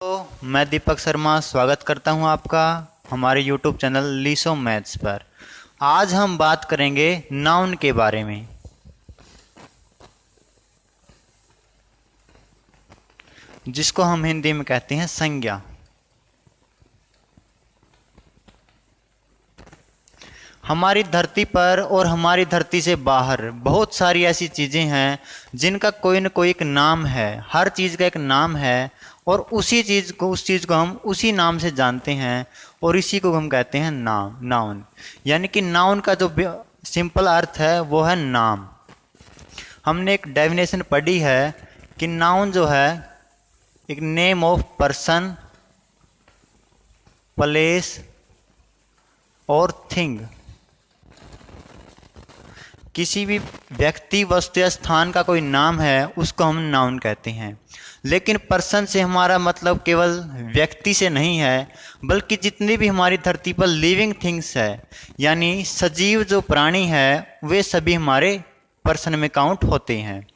मैं दीपक शर्मा स्वागत करता हूं आपका हमारे YouTube चैनल लीसो मैथ्स पर। आज हम बात करेंगे नाउन के बारे में, जिसको हम हिंदी में कहते हैं संज्ञा। हमारी धरती पर और हमारी धरती से बाहर बहुत सारी ऐसी चीज़ें हैं जिनका कोई न कोई एक नाम है। हर चीज़ का एक नाम है और उस चीज़ को हम उसी नाम से जानते हैं और इसी को हम कहते हैं नाउन। यानी कि नाउन का जो सिंपल अर्थ है वो है नाम। हमने एक डेफिनेशन पढ़ी है कि नाउन जो है एक नेम ऑफ पर्सन, प्लेस और थिंग। किसी भी व्यक्ति, वस्तु या स्थान का कोई नाम है उसको हम नाउन कहते हैं। लेकिन पर्सन से हमारा मतलब केवल व्यक्ति से नहीं है, बल्कि जितनी भी हमारी धरती पर लिविंग थिंग्स है, यानी सजीव जो प्राणी है, वे सभी हमारे पर्सन में काउंट होते हैं।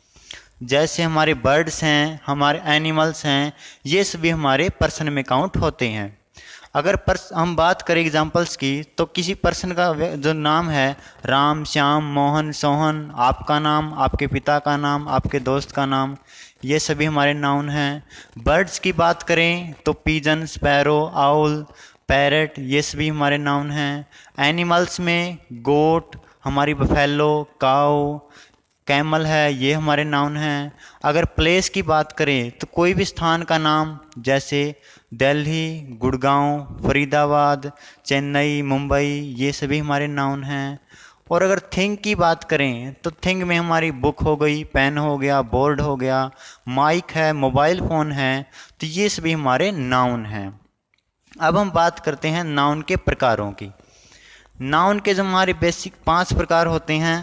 जैसे हमारे बर्ड्स हैं, हमारे एनिमल्स हैं, ये सभी हमारे पर्सन में काउंट होते हैं। अगर हम बात करें एग्जाम्पल्स की, तो किसी पर्सन का जो नाम है राम, श्याम, मोहन, सोहन, आपका नाम, आपके पिता का नाम, आपके दोस्त का नाम, ये सभी हमारे नाउन हैं। बर्ड्स की बात करें तो पिजन, स्पैरो, आउल, पैरट, ये सभी हमारे नाउन हैं। एनिमल्स में गोट, हमारी बफेलो, काऊ, कैमल है, ये हमारे नाउन हैं। अगर प्लेस की बात करें तो कोई भी स्थान का नाम, जैसे दिल्ली, गुड़गांव, फरीदाबाद, चेन्नई, मुंबई, ये सभी हमारे नाउन हैं। और अगर थिंग की बात करें तो थिंग में हमारी बुक हो गई, पेन हो गया, बोर्ड हो गया, माइक है, मोबाइल फ़ोन है, तो ये सभी हमारे नाउन हैं। अब हम बात करते हैं नाउन के प्रकारों की। नाउन के जो हमारे बेसिक 5 प्रकार होते हैं,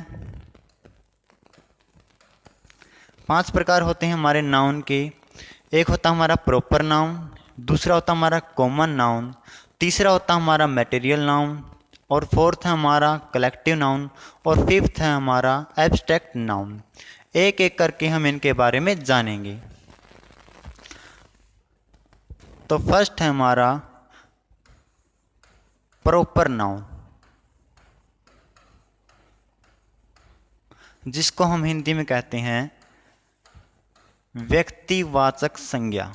5 प्रकार होते हैं हमारे नाउन के। एक होता हमारा प्रॉपर नाउन, दूसरा होता हमारा कॉमन नाउन, तीसरा होता हमारा मटेरियल नाउन, और फोर्थ है हमारा कलेक्टिव नाउन, और फिफ्थ है हमारा एब्स्ट्रैक्ट नाउन। एक एक करके हम इनके बारे में जानेंगे। तो फर्स्ट है हमारा प्रॉपर नाउन, जिसको हम हिंदी में कहते हैं व्यक्तिवाचक संज्ञा।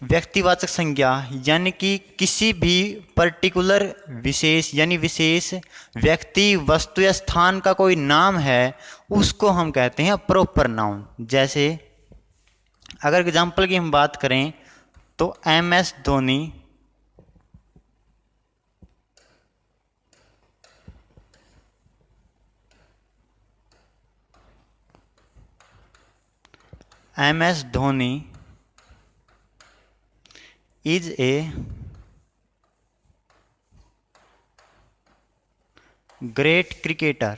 व्यक्तिवाचक संज्ञा यानी कि किसी भी पर्टिकुलर विशेष, यानी विशेष व्यक्ति, वस्तु या स्थान का कोई नाम है, उसको हम कहते हैं प्रॉपर नाउन। जैसे अगर एग्जाम्पल की हम बात करें तो MS Dhoni MS Dhoni is a great cricketer।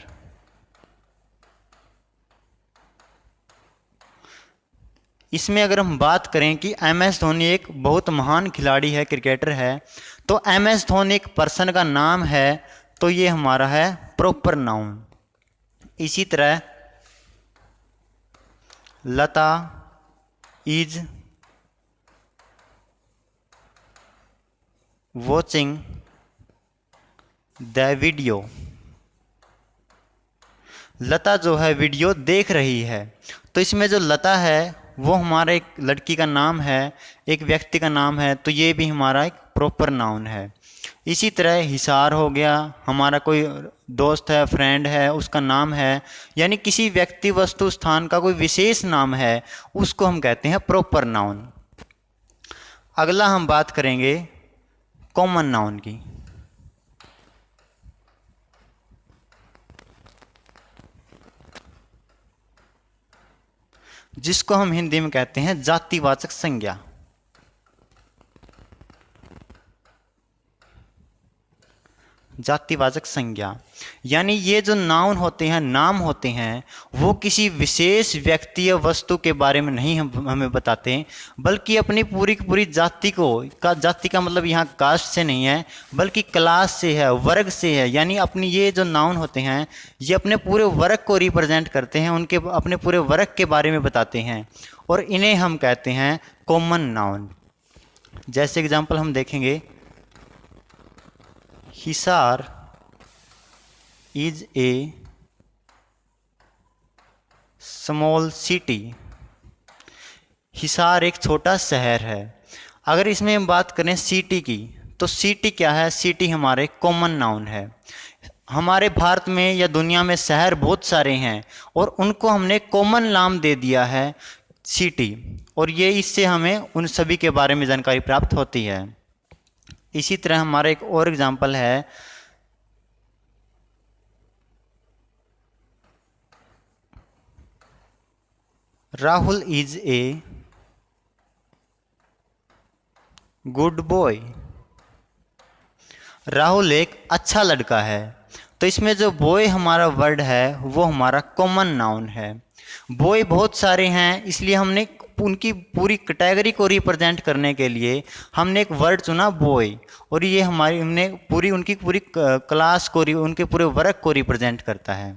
इसमें अगर हम बात करें कि MS धोनी एक बहुत महान खिलाड़ी है, क्रिकेटर है, तो MS धोनी एक पर्सन का नाम है, तो ये हमारा है प्रॉपर नाउन। इसी तरह लता इज वॉचिंग द वीडियो। लता जो है वीडियो देख रही है, तो इसमें जो लता है वो हमारा एक लड़की का नाम है, एक व्यक्ति का नाम है, तो ये भी हमारा एक प्रॉपर नाउन है। इसी तरह हिसार हो गया, हमारा कोई दोस्त है, फ्रेंड है, उसका नाम है, यानी किसी व्यक्ति, वस्तु, स्थान का कोई विशेष नाम है, उसको हम कहते हैं प्रॉपर नाउन। अगला हम बात करेंगे कॉमन नाउन की। जिसको हम हिंदी में कहते हैं जातिवाचक संज्ञा। जातिवाचक संज्ञा, यानी ये जो नाउन होते हैं, नाम होते हैं, वो किसी विशेष व्यक्ति या वस्तु के बारे में नहीं हमें बताते, बल्कि अपनी पूरी की पूरी जाति जाति का मतलब यहाँ कास्ट से नहीं है, बल्कि क्लास से है, वर्ग से है। यानी अपनी ये जो नाउन होते हैं ये अपने पूरे वर्ग को रिप्रेजेंट करते हैं, उनके अपने पूरे वर्ग के बारे में बताते हैं, और इन्हें हम कहते हैं कॉमन नाउन। जैसे एग्जाम्पल हम देखेंगे, Hisar is a small city. Hisar एक छोटा शहर है। अगर इसमें हम बात करें सिटी की, तो सिटी क्या है? सिटी हमारे कॉमन नाउन है। हमारे भारत में या दुनिया में शहर बहुत सारे हैं और उनको हमने कॉमन नाम दे दिया है सिटी, और ये इससे हमें उन सभी के बारे में जानकारी प्राप्त होती है। इसी तरह हमारा एक और एग्जाम्पल है, Rahul is a good boy. Rahul एक अच्छा लड़का है। तो इसमें जो बॉय हमारा वर्ड है वो हमारा कॉमन नाउन है। बॉय बहुत सारे हैं, इसलिए हमने उनकी पूरी कैटेगरी को रिप्रेजेंट करने के लिए हमने एक वर्ड चुना बॉय, और ये हमने उनकी पूरी क्लास को, उनके पूरे वर्ग को रिप्रेजेंट करता है।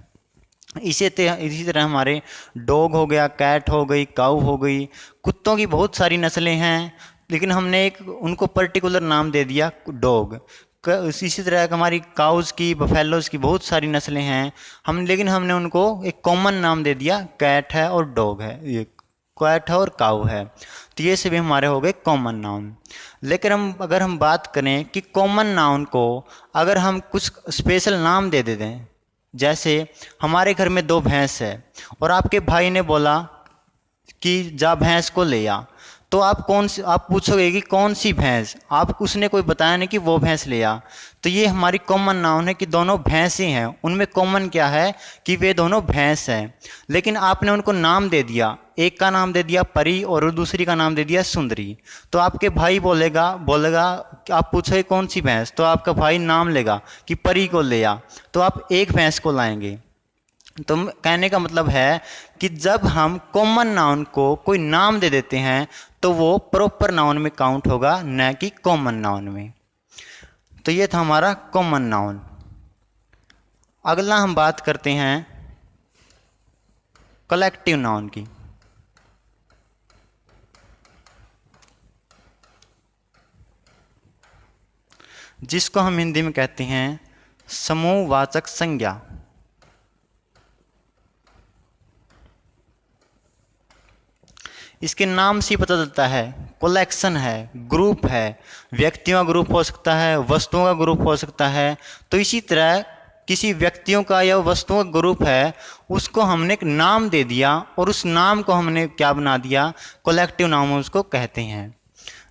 इसी तरह हमारे डॉग हो गया, कैट हो गई, काऊ हो गई। कुत्तों की बहुत सारी नस्लें हैं, लेकिन हमने एक उनको पर्टिकुलर नाम दे दिया डॉग। इसी तरह हमारी काउज़ की, बफेलोज़ की बहुत सारी नस्लें हैं, लेकिन हमने उनको एक कॉमन नाम दे दिया, कैट है और डॉग है, ये कैट है और काऊ है। तो ये सभी हमारे हो गए कॉमन नाउन। लेकिन अगर हम बात करें कि कॉमन नाउन को अगर हम कुछ स्पेशल नाम दे दें, जैसे हमारे घर में 2 भैंस है और आपके भाई ने बोला कि जा भैंस को ले आ, तो आप पूछोगे कि कौन सी भैंस? उसने कोई बताया नहीं कि वो भैंस ले आ। तो ये हमारी कॉमन नाउन है कि दोनों भैंसें हैं, उनमें कॉमन क्या है कि वे दोनों भैंस हैं, लेकिन आपने उनको नाम दे दिया। एक का नाम दे दिया परी और दूसरी का नाम दे दिया सुंदरी। तो आपके भाई बोलेगा आप पूछोगे कौन सी भैंस, तो आपका भाई नाम लेगा कि परी को ले आ, तो आप एक भैंस को लाएंगे। तो कहने का मतलब है कि जब हम कॉमन नाउन को कोई नाम दे देते हैं तो वो प्रॉपर नाउन में काउंट होगा, न कि कॉमन नाउन में। तो ये था हमारा कॉमन नाउन। अगला हम बात करते हैं कलेक्टिव नाउन की। जिसको हम हिंदी में कहते हैं समूहवाचक संज्ञा। इसके नाम से पता चलता है कलेक्शन है, ग्रुप है, व्यक्तियों का ग्रुप हो सकता है, वस्तुओं का ग्रुप हो सकता है। तो इसी तरह किसी व्यक्तियों का या वस्तुओं का ग्रुप है, उसको हमने एक नाम दे दिया और उस नाम को हमने क्या बना दिया, कलेक्टिव नाम उसको कहते हैं।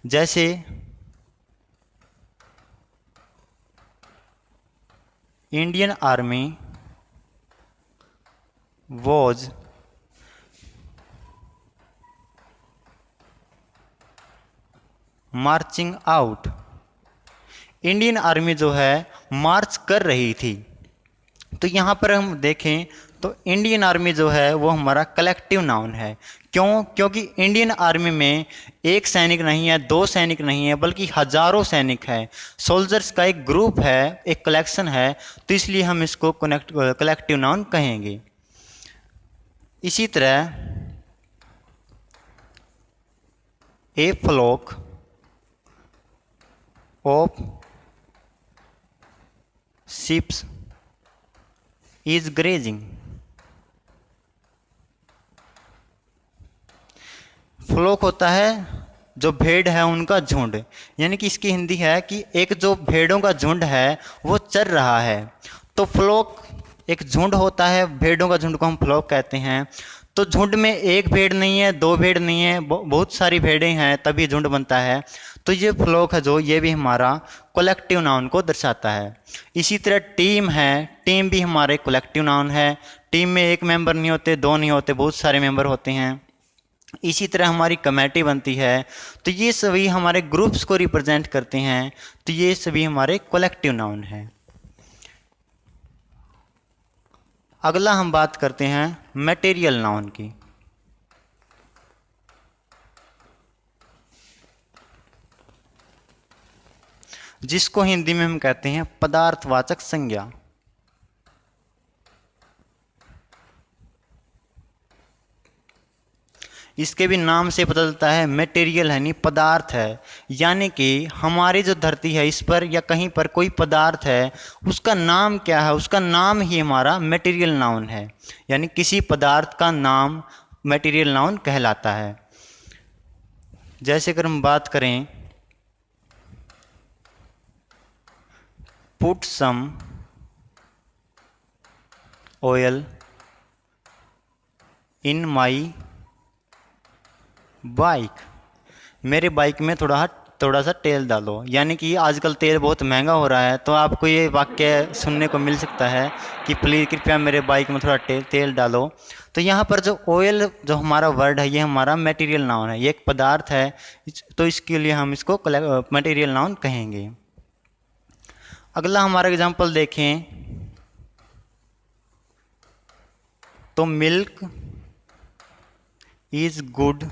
जैसे Indian army was marching out. Indian army जो है मार्च कर रही थी। तो यहाँ पर हम देखें तो इंडियन आर्मी जो है वो हमारा कलेक्टिव नाउन है। क्यों? क्योंकि इंडियन आर्मी में एक सैनिक नहीं है, 2 सैनिक नहीं है, बल्कि हजारों सैनिक हैं। सोल्जर्स का एक ग्रुप है, एक कलेक्शन है, तो इसलिए हम इसको कलेक्टिव नाउन कहेंगे। इसी तरह a flock of ships is grazing. Flock होता है जो भेड़ है उनका झुंड, यानी कि इसकी हिंदी है कि एक जो भेड़ों का झुंड है वो चर रहा है। तो फ्लॉक एक झुंड होता है, भेड़ों का झुंड को हम फ्लॉक कहते हैं। तो झुंड में एक भेड़ नहीं है, 2 भेड़ नहीं है, बहुत सारी भेड़ें हैं, तभी झुंड बनता है। तो ये फ्लॉक है जो, ये भी हमारा कलेक्टिव नाउन को दर्शाता है। इसी तरह टीम है, टीम भी हमारे कलेक्टिव नाउन है। टीम में एक मेंबर नहीं होते, 2 नहीं होते, बहुत सारे मेंबर होते हैं। इसी तरह हमारी कमेटी बनती है, तो ये सभी हमारे ग्रुप्स को रिप्रेजेंट करते हैं। तो ये सभी हमारे कलेक्टिव नाउन हैं। अगला हम बात करते हैं मटेरियल नाउन की। जिसको हिंदी में हम कहते हैं पदार्थवाचक संज्ञा। इसके भी नाम से पता चलता है मटेरियल है, यानी पदार्थ है। यानी कि हमारी जो धरती है इस पर या कहीं पर कोई पदार्थ है, उसका नाम क्या है, उसका नाम ही हमारा मटेरियल नाउन है। यानी किसी पदार्थ का नाम मटेरियल नाउन कहलाता है। जैसे अगर हम बात करें, put some oil in my bike, मेरे बाइक में थोड़ा सा तेल डालो। यानी कि आजकल तेल बहुत महंगा हो रहा है, तो आपको ये वाक्य सुनने को मिल सकता है कि प्लीज़ कृपया मेरे बाइक में थोड़ा तेल डालो। तो यहाँ पर जो ऑयल जो हमारा वर्ड है, ये हमारा मटेरियल नाउन है, ये एक पदार्थ है, तो इसके लिए हम इसको मटेरियल नाउन कहेंगे। अगला हमारा एग्जाम्पल देखें तो milk is good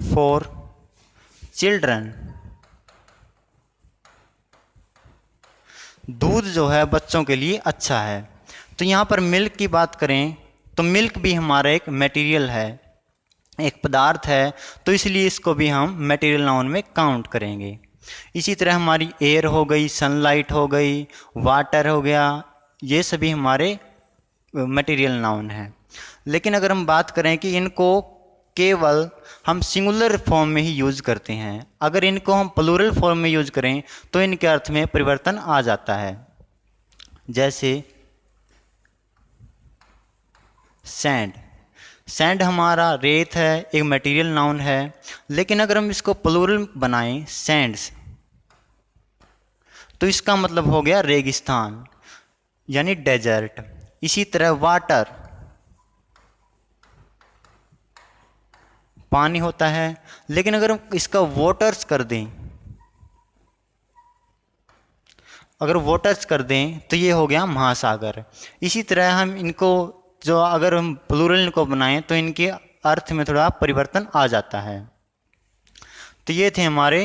for children, दूध जो है बच्चों के लिए अच्छा है। तो यहाँ पर मिल्क की बात करें तो मिल्क भी हमारा एक मटेरियल है, एक पदार्थ है, तो इसलिए इसको भी हम मटेरियल नाउन में काउंट करेंगे। इसी तरह हमारी एयर हो गई, सनलाइट हो गई, वाटर हो गया, ये सभी हमारे मटेरियल नाउन हैं। लेकिन अगर हम बात करें कि इनको केवल हम सिंगुलर फॉर्म में ही यूज़ करते हैं, अगर इनको हम प्लूरल फॉर्म में यूज़ करें तो इनके अर्थ में परिवर्तन आ जाता है। जैसे सैंड, सैंड हमारा रेत है, एक मटेरियल नाउन है, लेकिन अगर हम इसको प्लूरल बनाएं सैंड्स, तो इसका मतलब हो गया रेगिस्तान यानी डेजर्ट। इसी तरह वाटर पानी होता है, लेकिन अगर हम इसका वाटर्स कर दें, अगर वाटर्स कर दें तो ये हो गया महासागर। इसी तरह हम इनको जो अगर हम प्लूरल इनको बनाएं तो इनके अर्थ में थोड़ा परिवर्तन आ जाता है। तो ये थे हमारे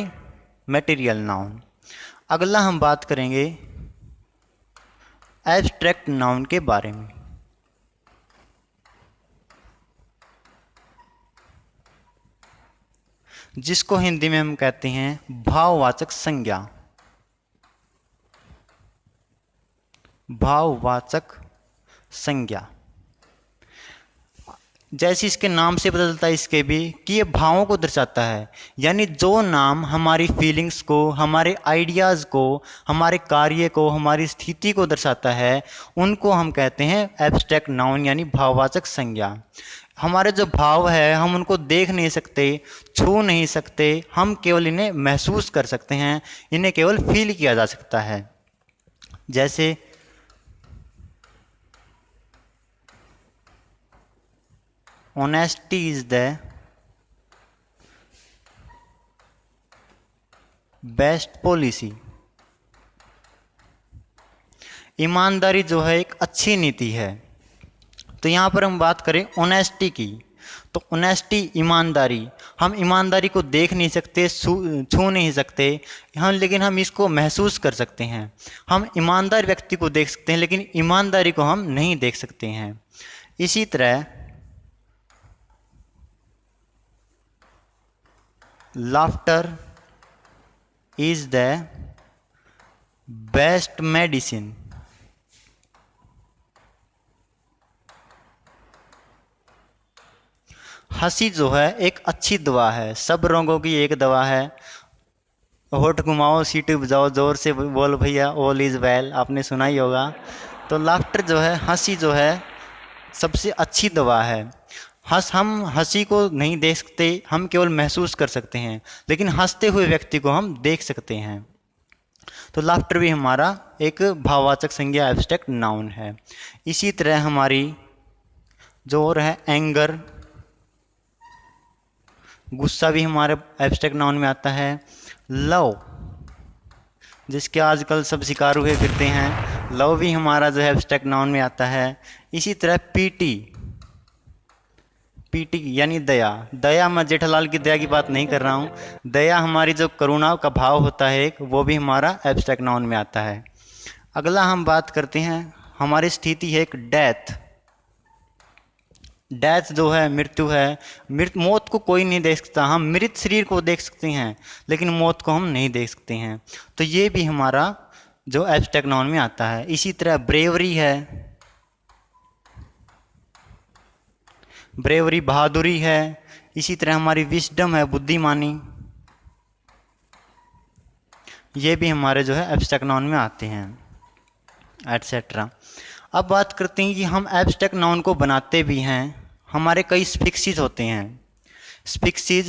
मटेरियल नाउन। अगला हम बात करेंगे एब्स्ट्रैक्ट नाउन के बारे में। जिसको हिंदी में हम कहते हैं भाववाचक संज्ञा। भाववाचक संज्ञा, जैसे इसके नाम से पता चलता है इसके भी कि ये भावों को दर्शाता है। यानी जो नाम हमारी फीलिंग्स को, हमारे आइडियाज़ को, हमारे कार्य को, हमारी स्थिति को दर्शाता है, उनको हम कहते हैं एब्स्ट्रैक्ट नाउन यानी भाववाचक संज्ञा। हमारे जो भाव है हम उनको देख नहीं सकते, छू नहीं सकते, हम केवल इन्हें महसूस कर सकते हैं, इन्हें केवल फील किया जा सकता है। जैसे honesty is the best policy, ईमानदारी जो है एक अच्छी नीति है। तो यहाँ पर हम बात करें ऑनेस्टी की, तो ऑनेस्टी ईमानदारी, हम ईमानदारी को देख नहीं सकते, छू नहीं सकते, हम लेकिन हम इसको महसूस कर सकते हैं। हम ईमानदार व्यक्ति को देख सकते हैं लेकिन ईमानदारी को हम नहीं देख सकते हैं। इसी तरह laughter is the best medicine, हंसी जो है एक अच्छी दवा है, सब रोगों की एक दवा है। होठ घुमाओ सीटी बजाओ जोर से बोल भैया ऑल इज़ वेल, आपने सुना ही होगा। तो लाफ्टर जो है, हंसी जो है सबसे अच्छी दवा है। हम हंसी को नहीं देख सकते, हम केवल महसूस कर सकते हैं, लेकिन हंसते हुए व्यक्ति को हम देख सकते हैं। तो लाफ्टर भी हमारा एक भाववाचक संज्ञा एब्स्ट्रैक्ट नाउन है। इसी तरह हमारी जो और है एंगर, गुस्सा भी हमारे एब्स्ट्रैक्ट नाउन में आता है। लव, जिसके आजकल सब शिकार हुए फिरते हैं, लव भी हमारा जो है एब्स्ट्रैक्ट नाउन में आता है। इसी तरह पीटी, पीटी यानी दया। दया, मैं जेठालाल की दया की बात नहीं कर रहा हूँ। दया हमारी जो करुणा का भाव होता है एक, वो भी हमारा एब्स्ट्रैक्ट नाउन में आता है। अगला हम बात करते हैं, हमारी स्थिति है एक डेथ। डेथ जो है मृत्यु है। मौत को कोई नहीं देख सकता, हम मृत शरीर को देख सकते हैं लेकिन मौत को हम नहीं देख सकते हैं। तो ये भी हमारा जो एब्स्ट्रैक्ट नाउन में आता है। इसी तरह ब्रेवरी है, ब्रेवरी बहादुरी है। इसी तरह हमारी विजडम है, बुद्धिमानी। ये भी हमारे जो है एब्स्ट्रैक्ट नाउन में आते हैं, एटसेट्रा। अब बात करते हैं कि हम एब्स्ट्रैक्ट नाउन को बनाते भी हैं। हमारे कई स्फिक्सिस होते हैं। स्फिक्सिस,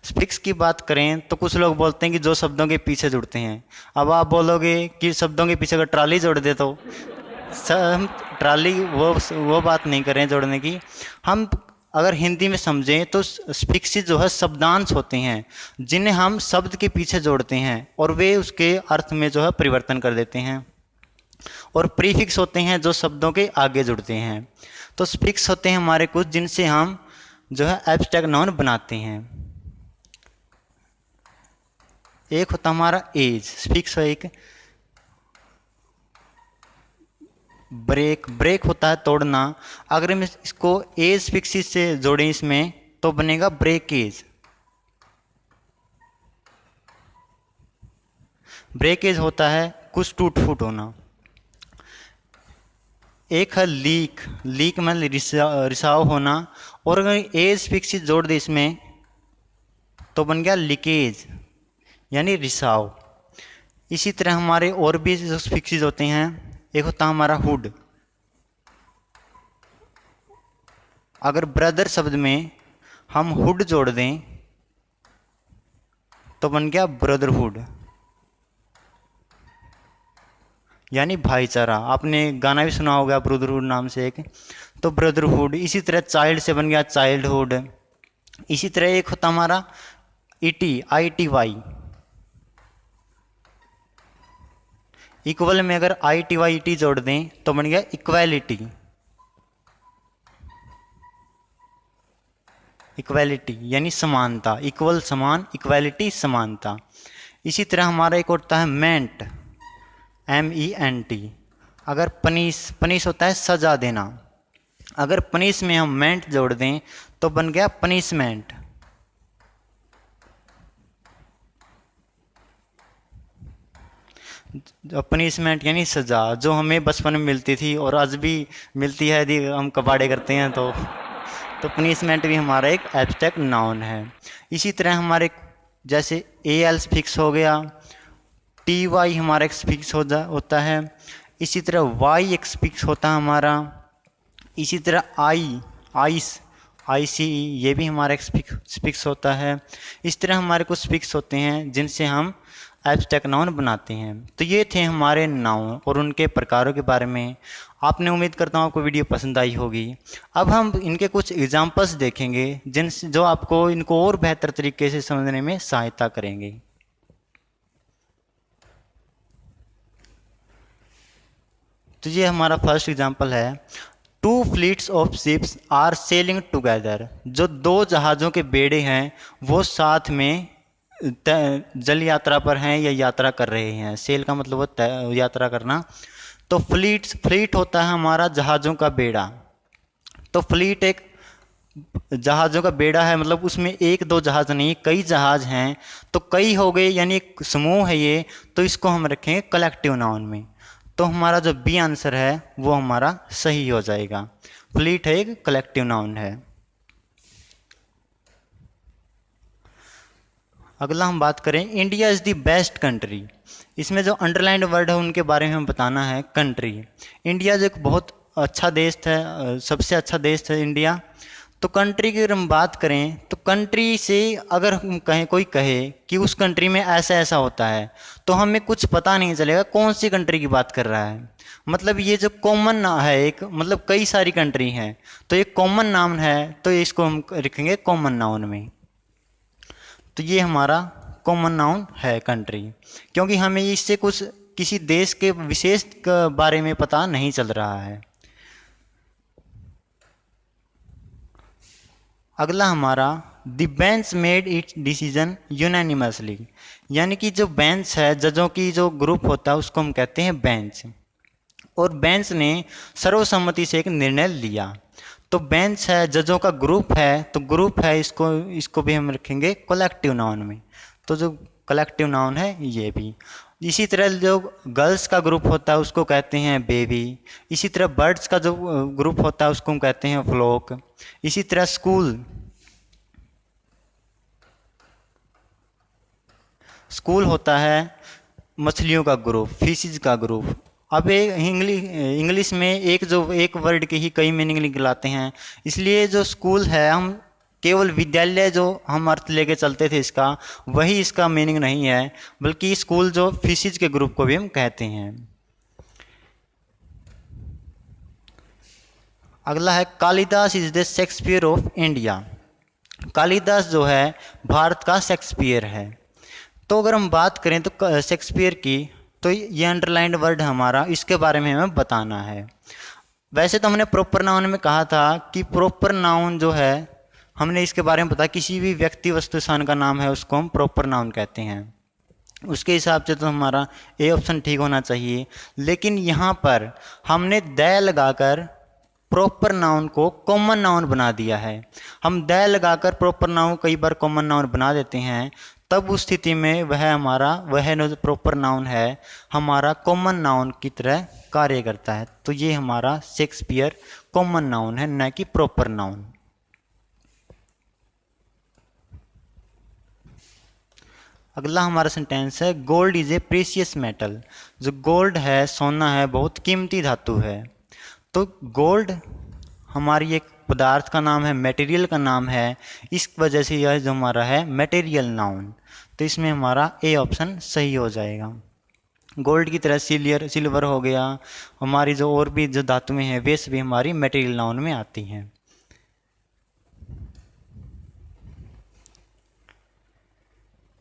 स्फिक्स की बात करें तो कुछ लोग बोलते हैं कि जो शब्दों के पीछे जुड़ते हैं। अब आप बोलोगे कि शब्दों के पीछे अगर ट्राली जोड़ दे तो हम ट्राली, वो बात नहीं करें जोड़ने की। हम अगर हिंदी में समझें तो स्फिक्सिस जो है शब्दांश होते हैं जिन्हें हम शब्द के पीछे जोड़ते हैं और वे उसके अर्थ में जो है परिवर्तन कर देते हैं। और प्रीफिक्स होते हैं जो शब्दों के आगे जुड़ते हैं। तो स्फिक्स होते हैं हमारे कुछ जिनसे हम जो है एब्स्ट्रैक्ट नाउन बनाते हैं। एक होता हमारा एज, स्फिक्स है एक। ब्रेक, ब्रेक होता है तोड़ना। अगर हम इसको एज स्फिक्सिस से जोड़ें इसमें तो बनेगा ब्रेकेज। ब्रेकेज होता है कुछ टूट फूट होना। एक है लीक, लीक में रिसाव होना। और अगर एज फिक्सिस जोड़ दे इसमें तो बन गया लीकेज यानी रिसाव। इसी तरह हमारे और भी जो फिक्सिस होते हैं, एक होता है हमारा हुड। अगर ब्रदर शब्द में हम हुड जोड़ दें तो बन गया ब्रदरहुड यानी भाईचारा। आपने गाना भी सुना होगा ब्रदरहुड नाम से एक, तो ब्रदरहुड। इसी तरह चाइल्ड से बन गया चाइल्डहुड। इसी तरह एक होता हमारा ईटी, ITY। इक्वल में अगर ITY टी जोड़ दें तो बन गया इक्वालिटी। इक्वालिटी यानी समानता, इक्वल समान, इक्वालिटी समानता। इसी तरह हमारा एक होता है मेंट, MENT। अगर पनिश, पनिश होता है सजा देना। अगर पनिश में हम मेंट जोड़ दें तो बन गया पनिशमेंट। पनिशमेंट यानी सजा, जो हमें बचपन में मिलती थी और आज भी मिलती है यदि हम कबाड़े करते हैं तो पनिशमेंट भी हमारा एक एब्स्ट्रैक्ट नाउन है। इसी तरह हमारे जैसे AL फिक्स हो गया, TY हमारा एक फिक्स होता है। इसी तरह Y एक फिक्स होता है हमारा। इसी तरह ICE ये भी हमारा एक फिक्स होता है। इस तरह हमारे कुछ फिक्स होते हैं जिनसे हम एब्स्ट्रैक्ट नाउन बनाते हैं। तो ये थे हमारे नाउन और उनके प्रकारों के बारे में। आपने, उम्मीद करता हूँ आपको वीडियो पसंद आई होगी। अब हम इनके कुछ एग्जांपल्स देखेंगे जिनसे जो आपको इनको और बेहतर तरीके से समझने में सहायता करेंगे। तो ये हमारा फर्स्ट एग्जांपल है, 2 fleets of ships are sailing together. जो 2 जहाज़ों के बेड़े हैं वो साथ में जल यात्रा पर हैं या यात्रा कर रहे हैं। सेल का मतलब होता है यात्रा करना। तो फ्लीट होता है हमारा जहाज़ों का बेड़ा। तो फ्लीट एक जहाज़ों का बेड़ा है, मतलब उसमें 1-2 जहाज़ नहीं, कई जहाज़ हैं। तो कई हो गए यानी एक समूह है ये, तो इसको हम रखेंगे कलेक्टिव नाउन में। तो हमारा जो बी आंसर है वो हमारा सही हो जाएगा। फ्लीट है एक कलेक्टिव नाउन है। अगला हम बात करें, India is the best country. इसमें जो अंडरलाइंड वर्ड है उनके बारे में हम बताना है। कंट्री, इंडिया जो एक बहुत अच्छा देश है, सबसे अच्छा देश है इंडिया। तो कंट्री की अगर हम बात करें तो कंट्री से अगर हम कहें, कोई कहे कि उस कंट्री में ऐसा ऐसा होता है तो हमें कुछ पता नहीं चलेगा कौन सी कंट्री की बात कर रहा है। मतलब ये जो कॉमन है एक, मतलब कई सारी कंट्री हैं तो एक कॉमन नाउन है, तो इसको हम रखेंगे कॉमन नाउन में। तो ये हमारा कॉमन नाउन है कंट्री, क्योंकि हमें इससे कुछ किसी देश के विशेष के बारे में पता नहीं चल रहा है। अगला हमारा the bench made it's decision unanimously, यानी कि जो बेंच है, जजों की जो ग्रुप होता है उसको हम कहते हैं बेंच, और बेंच ने सर्वसम्मति से एक निर्णय लिया। तो बेंच है, जजों का ग्रुप है, तो ग्रुप है, इसको भी हम रखेंगे कलेक्टिव नाउन में। तो जो कलेक्टिव नाउन है ये भी। इसी तरह जो गर्ल्स का ग्रुप होता है उसको कहते हैं बेबी। इसी तरह बर्ड्स का जो ग्रुप होता है उसको हम कहते हैं फ्लॉक। इसी तरह स्कूल होता है मछलियों का ग्रुप, फिशेज का ग्रुप। अब एक इंग्लिश में एक वर्ड के ही कई मीनिंग निकलाते हैं, इसलिए जो स्कूल है, हम केवल विद्यालय जो हम अर्थ लेके चलते थे इसका, वही इसका मीनिंग नहीं है, बल्कि स्कूल जो फिशेज के ग्रुप को भी हम कहते हैं। अगला है Kalidas is the Shakespeare of India. Kalidas जो है भारत का शेक्सपियर है। तो अगर हम बात करें तो शेक्सपियर की, तो ये अंडरलाइंड वर्ड हमारा, इसके बारे में हमें बताना है। वैसे तो हमने प्रॉपर नाउन में कहा था कि प्रॉपर नाउन जो है, हमने इसके बारे में बताया किसी भी व्यक्ति वस्तु स्थान का नाम है उसको हम प्रॉपर नाउन कहते हैं। उसके हिसाब से तो हमारा ए ऑप्शन ठीक होना चाहिए, लेकिन यहाँ पर हमने द लगाकर प्रॉपर नाउन को कॉमन नाउन बना दिया है। हम द लगाकर प्रॉपर नाउन कई बार कॉमन नाउन बना देते हैं, तब उस स्थिति में वह जो प्रॉपर नाउन है हमारा कॉमन नाउन की तरह कार्य करता है। तो ये हमारा शेक्सपियर कॉमन नाउन है, न कि प्रॉपर नाउन। अगला हमारा सेंटेंस है gold is a precious metal. जो गोल्ड है, सोना है, बहुत कीमती धातु है। तो गोल्ड हमारी एक पदार्थ का नाम है, मटेरियल का नाम है, इस वजह से यह जो हमारा है मटेरियल नाउन। तो इसमें हमारा ए ऑप्शन सही हो जाएगा। गोल्ड की तरह सिल्वर हो गया, हमारी जो और भी जो धातुएं हैं वे सभी हमारी मटेरियल नाउन में आती हैं।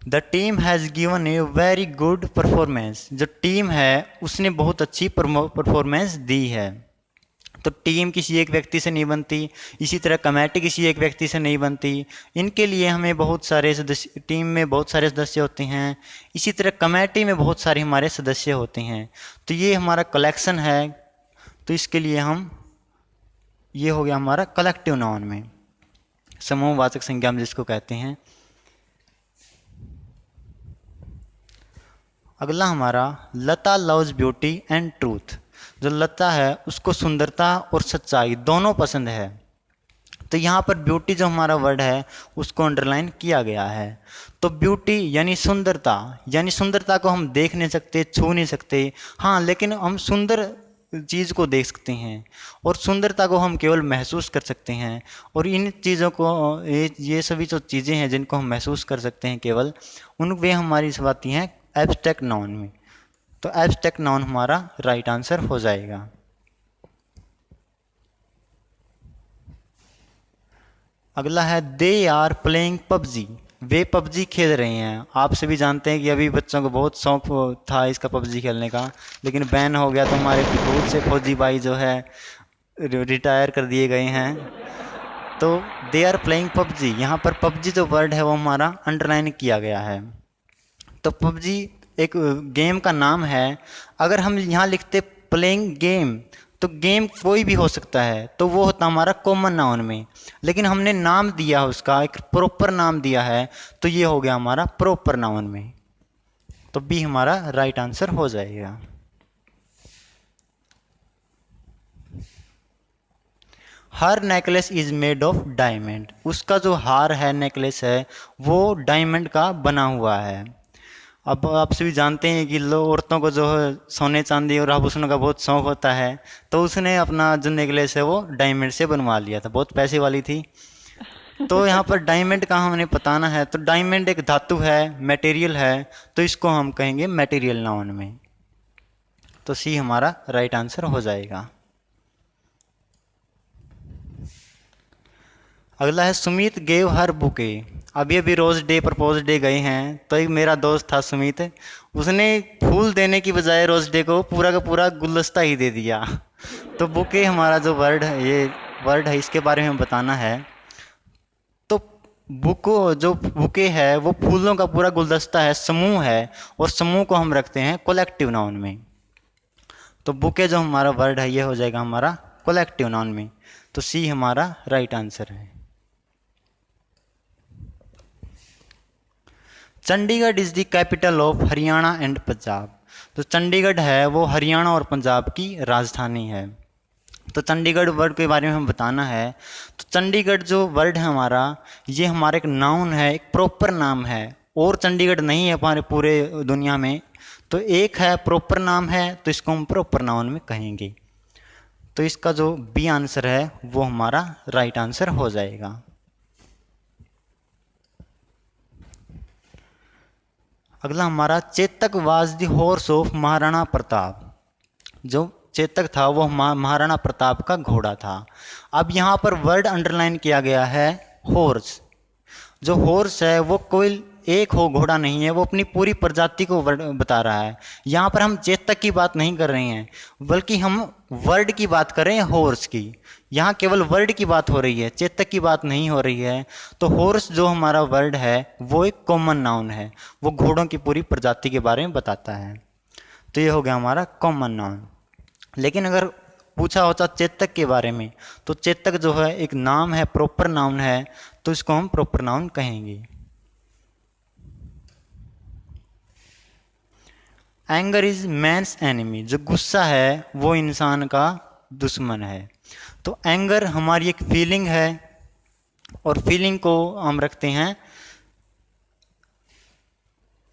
The team has given a very good performance. जो टीम है उसने बहुत अच्छी परफॉर्मेंस दी है। तो टीम किसी एक व्यक्ति से नहीं बनती, इसी तरह कमेटी किसी एक व्यक्ति से नहीं बनती। इनके लिए हमें बहुत सारे सदस्य, टीम में बहुत सारे सदस्य होते हैं, इसी तरह कमेटी में बहुत सारे हमारे सदस्य होते हैं। तो ये हमारा कलेक्शन है, तो इसके लिए ये हो गया हमारा कलेक्टिव नाउन में, समूहवाचक संज्ञा हम जिसको कहते हैं। अगला हमारा लता लव्स ब्यूटी एंड ट्रूथ। जो लता है उसको सुंदरता और सच्चाई दोनों पसंद है। तो यहाँ पर ब्यूटी जो हमारा वर्ड है उसको अंडरलाइन किया गया है। तो ब्यूटी यानी सुंदरता को हम देख नहीं सकते, छू नहीं सकते, हाँ, लेकिन हम सुंदर चीज़ को देख सकते हैं, और सुंदरता को हम केवल महसूस कर सकते हैं। और इन चीज़ों को, ये सभी जो चीज़ें हैं जिनको हम महसूस कर सकते हैं केवल, वे हमारी सब आती हैं एब्स्ट्रैक्ट नाउन में। तो एब्स्ट्रैक्ट नाउन हमारा राइट आंसर हो जाएगा। अगला है दे आर प्लेइंग पबजी। वे पबजी खेल रहे हैं। आप सभी जानते हैं कि अभी बच्चों को बहुत शौक था इसका पबजी खेलने का, लेकिन बैन हो गया, तो हमारे बहुत से फौजी भाई जो है रिटायर कर दिए गए हैं। तो दे आर प्लेइंग पबजी, यहाँ पर पबजी जो वर्ड है वो हमारा अंडरलाइन किया गया है। तो पबजी एक गेम का नाम है। अगर हम यहाँ लिखते प्लेइंग गेम, तो गेम कोई भी हो सकता है, तो वो होता हमारा कॉमन नाउन में। लेकिन हमने नाम दिया है उसका, एक प्रॉपर नाम दिया है, तो ये हो गया हमारा प्रॉपर नाउन में। तो बी हमारा राइट आंसर हो जाएगा। Her necklace is made of diamond. उसका जो हार है, नेकलेस है, वो डायमंड का बना हुआ है। अब आप सभी जानते हैं कि औरतों को जो है सोने चांदी और आभूषणों का बहुत शौक होता है, तो उसने अपना जो नेकलेस है वो डायमंड से बनवा लिया था, बहुत पैसे वाली थी। तो यहाँ पर डायमंड का हमें बताना है। तो डायमंड एक धातु है, मटेरियल है, तो इसको हम कहेंगे मटेरियल नाउन में। तो सी हमारा राइट आंसर हो जाएगा। अगला है सुमित गेव हर बुके। अभी अभी रोज़ डे प्रपोज डे गए हैं, तो एक मेरा दोस्त था सुमित, उसने फूल देने की बजाय रोज़ डे को पूरा का पूरा गुलदस्ता ही दे दिया। तो बुके हमारा जो वर्ड है, ये वर्ड है, इसके बारे में बताना है। तो जो बुके है वो फूलों का पूरा गुलदस्ता है, समूह है, और समूह को हम रखते हैं कलेक्टिव नाउन में। तो बुके जो हमारा वर्ड है ये हो जाएगा हमारा कलेक्टिव नाउन में। तो सी हमारा राइट आंसर है। Chandigarh is the capital of Haryana and Punjab. तो चंडीगढ़ है वो हरियाणा और पंजाब की राजधानी है। तो चंडीगढ़ वर्ड के बारे में हम बताना है। तो चंडीगढ़ जो वर्ड है हमारा, ये हमारा एक नाउन है, एक प्रॉपर नाम है, और चंडीगढ़ नहीं है हमारे पूरे दुनिया में। तो एक है प्रॉपर नाम है, तो इसको हम प्रॉपर नाउन में कहेंगे। तो इसका जो बी आंसर है वो हमारा राइट आंसर हो जाएगा। अगला हमारा Chetak was the horse of Maharana Pratap. जो चेतक था वो महाराणा प्रताप का घोड़ा था। अब यहाँ पर वर्ड अंडरलाइन किया गया है हॉर्स। जो हॉर्स है वो कोई एक हो घोड़ा नहीं है, वो अपनी पूरी प्रजाति को बता रहा है। यहाँ पर हम चेतक की बात नहीं कर रहे हैं, बल्कि हम वर्ड की बात कर रहे हैं, हॉर्स की। यहाँ केवल वर्ड की बात हो रही है, चेतक की बात नहीं हो रही है। तो हॉर्स जो हमारा वर्ड है वो एक कॉमन नाउन है, वो घोड़ों की पूरी प्रजाति के बारे में बताता है। तो ये हो गया हमारा कॉमन नाउन। लेकिन अगर पूछा होता चेतक के बारे में, तो चेतक जो है एक नाम है, प्रॉपर नाउन है, तो इसको हम प्रॉपर नाउन कहेंगे। Anger is man's enemy. जो गुस्सा है वो इंसान का दुश्मन है। तो एंगर हमारी एक फीलिंग है, और फीलिंग को हम रखते हैं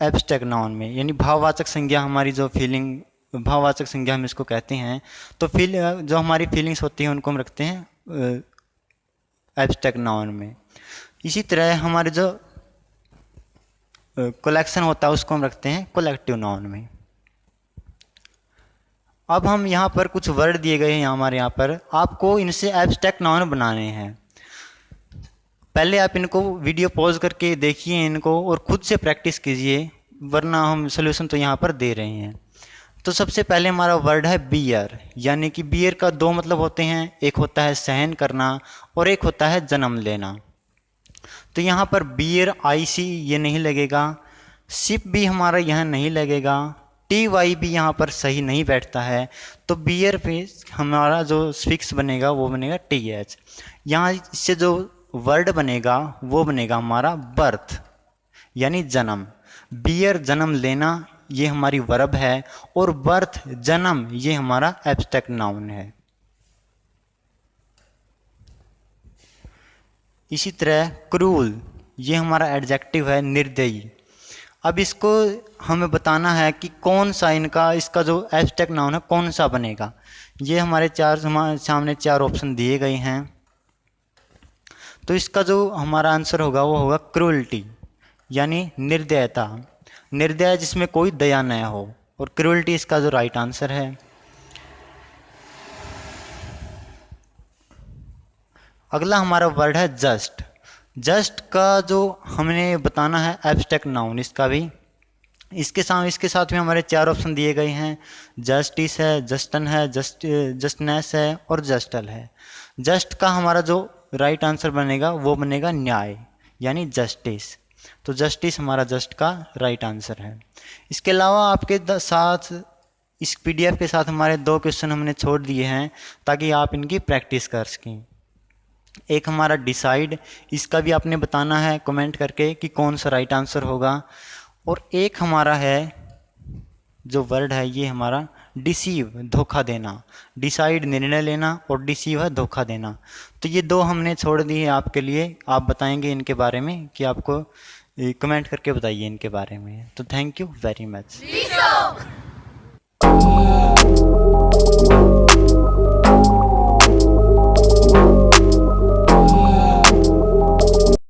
एब्स्ट्रैक्ट नाउन में, यानी भाववाचक संज्ञा। हमारी जो फीलिंग, भाववाचक संज्ञा हम इसको कहते हैं। तो जो हमारी फीलिंग्स होती हैं उनको हम रखते हैं एब्स्ट्रैक्ट नाउन में। इसी तरह हमारे जो कलेक्शन होता है उसको हम रखते हैं कलेक्टिव नाउन में। अब हम यहाँ पर कुछ वर्ड दिए गए हैं हमारे यहाँ पर, आपको इनसे एब्स्ट्रैक्ट नाउन बनाने हैं। पहले आप इनको वीडियो पॉज करके देखिए इनको, और खुद से प्रैक्टिस कीजिए, वरना हम सोल्यूशन तो यहाँ पर दे रहे हैं। तो सबसे पहले हमारा वर्ड है बियर, यानी कि बियर का दो मतलब होते हैं, एक होता है सहन करना और एक होता है जन्म लेना। तो यहाँ पर बियर IC ये नहीं लगेगा, शिप भी हमारा यहाँ नहीं लगेगा, TY भी यहाँ पर सही नहीं बैठता है। तो बियर पे हमारा जो फिक्स बनेगा वो बनेगा TH। यहाँ इससे जो वर्ड बनेगा वो बनेगा हमारा बर्थ, यानी जन्म। बियर जन्म लेना ये हमारी वर्ब है, और बर्थ जन्म ये हमारा एब्स्ट्रैक्ट नाउन है। इसी तरह क्रूल ये हमारा एडजेक्टिव है, निर्दयी। अब इसको हमें बताना है कि कौन सा इसका जो एब्स्ट्रैक्ट नाउन है कौन सा बनेगा। ये हमारे सामने चार ऑप्शन दिए गए हैं। तो इसका जो हमारा आंसर होगा वो होगा क्रूअल्टी, यानी निर्दयता। निर्दय जिसमें कोई दया न हो, और क्रूअल्टी इसका जो राइट आंसर है। अगला हमारा वर्ड है जस्ट। जस्ट का जो हमने बताना है एब्स्ट्रैक्ट नाउन, इसका भी इसके साथ भी हमारे चार ऑप्शन दिए गए हैं। जस्टिस है, जस्टन है, जस्टनेस है और जस्टल है। जस्ट का हमारा जो राइट आंसर बनेगा वो बनेगा न्याय, यानी जस्टिस। तो जस्टिस हमारा जस्ट का राइट आंसर है। इसके अलावा आपके साथ इस PDF के साथ हमारे 2 क्वेश्चन हमने छोड़ दिए हैं ताकि आप इनकी प्रैक्टिस कर सकें। एक हमारा डिसाइड, इसका भी आपने बताना है कमेंट करके कि कौन सा राइट आंसर होगा। और एक हमारा है जो वर्ड है ये हमारा डिसीव, धोखा देना। डिसाइड निर्णय लेना और डिसीव है धोखा देना। तो ये 2 हमने छोड़ दिए आपके लिए। आप बताएंगे इनके बारे में कि आपको कमेंट करके बताइए इनके बारे में। तो थैंक यू वेरी मच।